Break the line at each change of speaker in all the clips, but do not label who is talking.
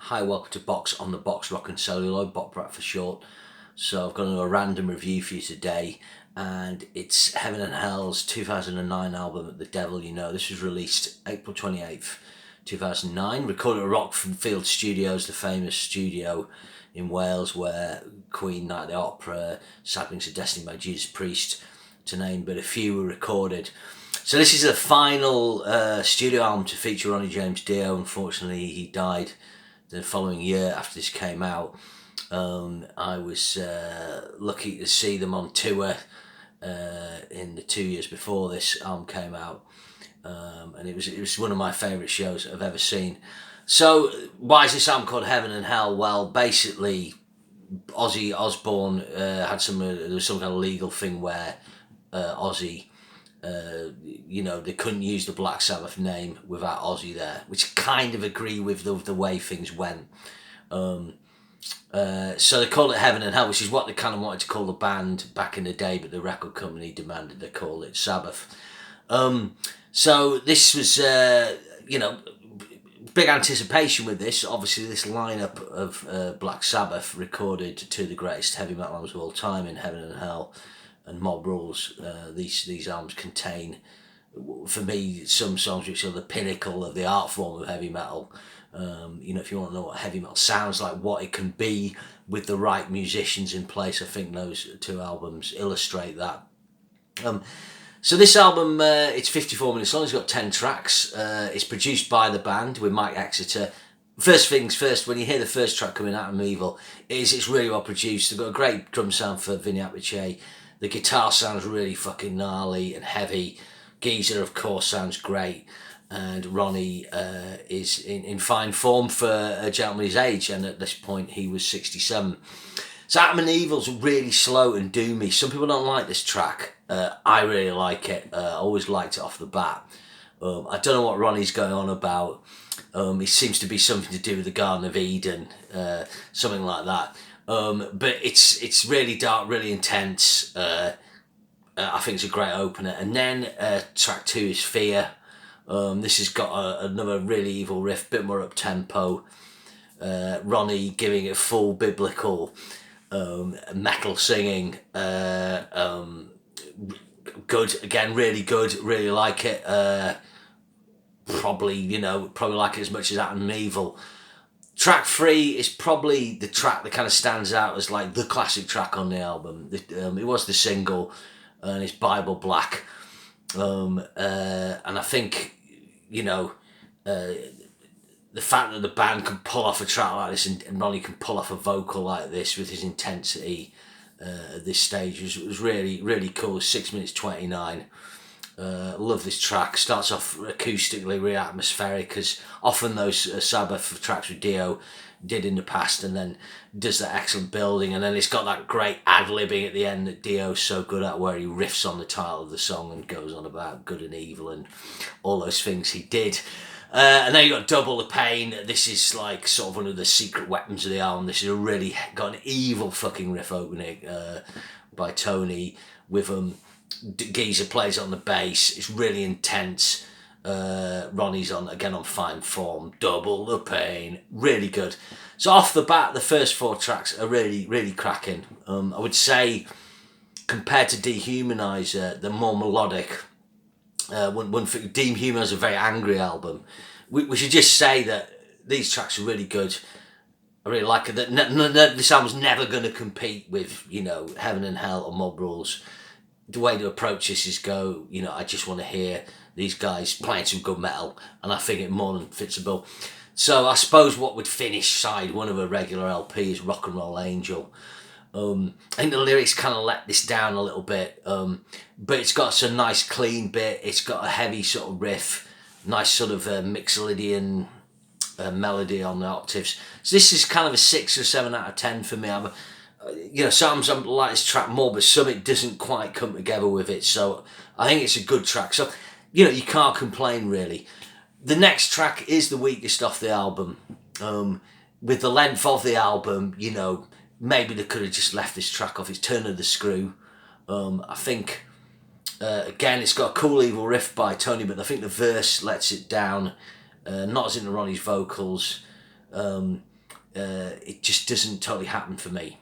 Hi, welcome to Box on the Box Rock and Celluloid, Bop Brat for short. So I've got a random review for you today, and it's Heaven and Hell's 2009 album, The Devil You Know. This was released April 28th, 2009, recorded at Rockfield Studios, the famous studio in Wales where Queen, Night at the Opera, Sad Wings of Destiny by Judas Priest, to name but a few, were recorded. So this is the final studio album to feature Ronnie James Dio. Unfortunately, he died the following year after this came out. I was lucky to see them on tour in the 2 years before this album came out, and it was one of my favourite shows I've ever seen. So why is this album called Heaven and Hell? Well, basically, Ozzy Osbourne had there was some kind of legal thing where Ozzy, they couldn't use the Black Sabbath name without Ozzy there, which kind of agree with the way things went. So they called it Heaven and Hell, which is what they kind of wanted to call the band back in the day, but the record company demanded they call it Sabbath. So this was, big anticipation with this. Obviously, this lineup of Black Sabbath recorded two of the greatest heavy metal albums of all time in Heaven and Hell and Mob Rules. These albums contain, for me, some songs which are the pinnacle of the art form of heavy metal. If you want to know what heavy metal sounds like, what it can be with the right musicians in place, I think those two albums illustrate that. So this album, it's 54 minutes long. It's got 10 tracks. It's produced by the band with Mike Exeter. First things first, when you hear the first track coming out of Evil, it's really well produced. They've got a great drum sound for Vinny Appice. The guitar sounds really fucking gnarly and heavy. Geezer, of course, sounds great. And Ronnie is in fine form for a gentleman his age, and at this point he was 67. So Adam and Evil's really slow and doomy. Some people don't like this track. I really like it. I always liked it off the bat. I don't know what Ronnie's going on about. It seems to be something to do with the Garden of Eden, something like that. But it's really dark, really intense. I think it's a great opener. And then track 2 is Fear. This has got another really evil riff, bit more up tempo. Ronnie giving it full biblical metal singing. Good, again, really good, really like it. Probably like it as much as Adam Evil. Track 3 is probably the track that kind of stands out as like the classic track on the album. It was the single, and it's Bible Black. And I think, the fact that the band can pull off a track like this and Ronnie can pull off a vocal like this with his intensity at this stage was really, really cool. 6 minutes 29. Love this track. Starts off acoustically, really atmospheric, as often those Sabbath tracks with Dio did in the past, and then does that excellent building, and then it's got that great ad-libbing at the end that Dio's so good at, where he riffs on the title of the song and goes on about good and evil and all those things he did. And then you got Double the Pain. This is like sort of one of the secret weapons of the album. This is really got an evil fucking riff opening by Tony with Geezer plays on the bass. It's really intense. Ronnie's on fine form. Double the Pain, really good. So off the bat, the first 4 tracks are really, really cracking. I would say compared to Dehumanizer, they're more melodic. Dehumanizer is a very angry album. We should just say that these tracks are really good. I really like it. This album's never going to compete with Heaven and Hell or Mob Rules. The way to approach this is I just want to hear these guys playing some good metal, and I think it more than fits the bill. So I suppose what would finish side 1 of a regular LP is Rock and Roll Angel. I think the lyrics kind of let this down a little bit, but it's got some nice clean bit. It's got a heavy sort of riff, nice sort of Mixolydian melody on the octaves. So this is kind of a 6 or 7 out of 10 for me. Sometimes I like this track more, but some it doesn't quite come together with it. So I think it's a good track. So, you can't complain really. The next track is the weakest off the album. With the length of the album, maybe they could have just left this track off. It's Turn of the Screw. I think, again, it's got a cool evil riff by Tony, but I think the verse lets it down. Not as into Ronnie's vocals. it just doesn't totally happen for me.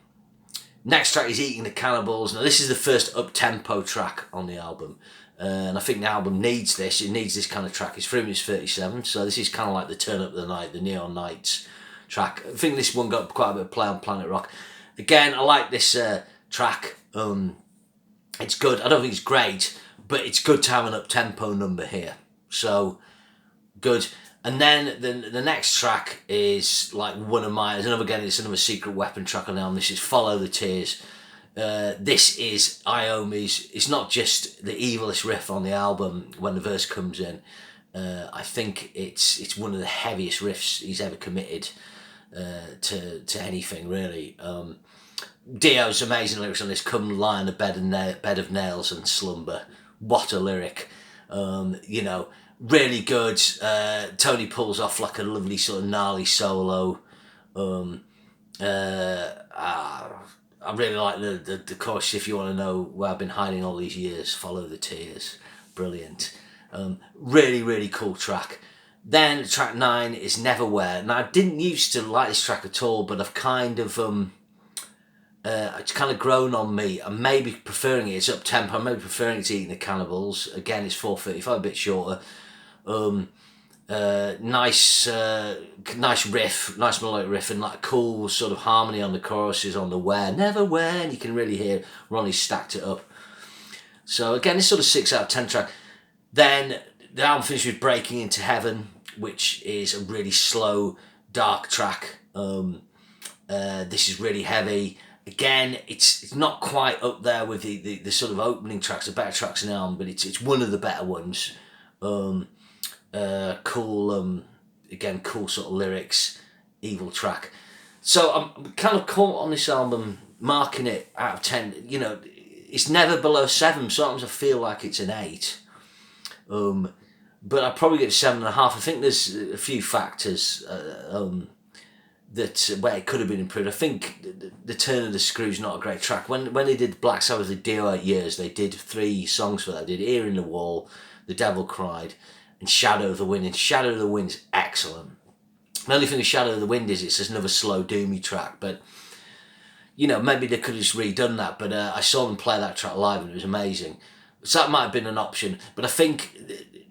Next track is Eating the Cannibals. Now this is the first up-tempo track on the album. And I think the album needs this. It needs this kind of track. It's 3 minutes 37, so this is kind of like the Turn Up the Night, the Neon Nights track. I think this one got quite a bit of play on Planet Rock. Again, I like this track. It's good. I don't think it's great, but it's good to have an up-tempo number here. So, good. And then the next track is like one of my, it's another Secret Weapon track on the album. This is Follow the Tears. This is Iommi's, it's not just the evilest riff on the album when the verse comes in. I think it's one of the heaviest riffs he's ever committed to anything, really. Dio's amazing lyrics on this. Come lie on a bed of nails and slumber. What a lyric. You know, really good. Tony pulls off like a lovely sort of gnarly solo. I really like the chorus. If you want to know where I've been hiding all these years, follow the tears. Brilliant. Really, really cool track. Then track 9 is Neverwhere. Now I didn't used to like this track at all, but I've kind of it's kind of grown on me. I'm maybe preferring it. It's up tempo. I'm maybe preferring it to Eating the Cannibals. Again, it's 4:35, a bit shorter. Nice riff, nice melodic riff, and like cool sort of harmony on the choruses on the where, Neverwhere, and you can really hear Ronnie stacked it up. So again, this sort of 6 out of 10 track. Then the album finished with Breaking Into Heaven, which is a really slow, dark track. This is really heavy. Again, it's not quite up there with the sort of opening tracks, the better tracks in the album, but it's one of the better ones. Cool, again, cool sort of lyrics, evil track. So I'm kind of caught on this album, marking it out of 10. You know, it's never below 7. Sometimes I feel like it's an 8. But I probably get 7.5. I think there's a few factors that where it could have been improved. I think the Turn of the Screw's not a great track. When they did Black Sabbath, the G.O.A.T years, they did 3 songs for that. They did Ear in the Wall, The Devil Cried, and Shadow of the Wind. And Shadow of the Wind's excellent. The only thing with Shadow of the Wind is it's just another slow, doomy track. But, you know, maybe they could have just redone that. But I saw them play that track live and it was amazing. So that might have been an option. But I think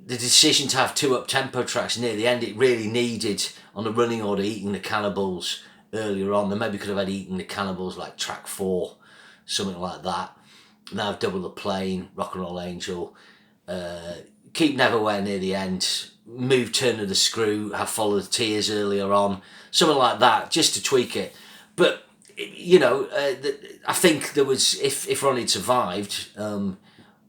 the decision to have 2 up-tempo tracks near the end, it really needed, on the running order, Eating the Cannibals earlier on. They maybe could have had Eating the Cannibals like track 4, something like that. Now have Double the Plane, Rock and Roll Angel. Keep Neverwhere near the end. Move Turn of the Screw, have Follow the Tears earlier on. Something like that, just to tweak it. But, you know, I think there was, if Ronnie had survived,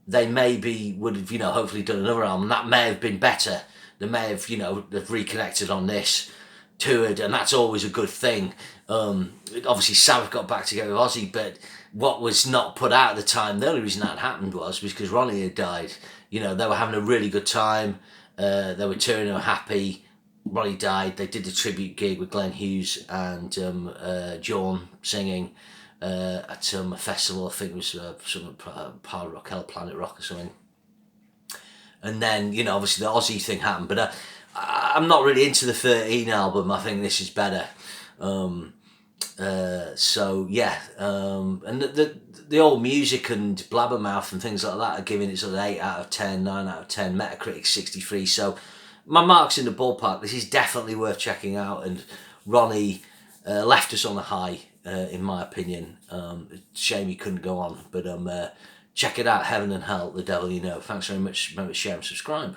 they maybe would have, you know, hopefully done another album. That may have been better. They may have, you know, they've reconnected on this, toured, and that's always a good thing. Obviously, Sabbath got back together with Ozzy, but what was not put out at the time, the only reason that happened was because Ronnie had died. You know, they were having a really good time. They were touring, they were happy. Ronnie died. They did the tribute gig with Glenn Hughes and John singing at a festival. I think it was some Power Rock, Planet Rock or something. And then, you know, obviously the Ozzy thing happened. But I'm not really into the 13 album. I think this is better. So yeah, and the old music and blabbermouth and things like that are giving it sort of 8 out of 10, 9 out of 10. Metacritic 63. So my mark's in the ballpark. This is definitely worth checking out. And Ronnie left us on a high, in my opinion. Shame he couldn't go on, but check it out. Heaven and Hell, The Devil You Know. Thanks very much. Remember to share and subscribe.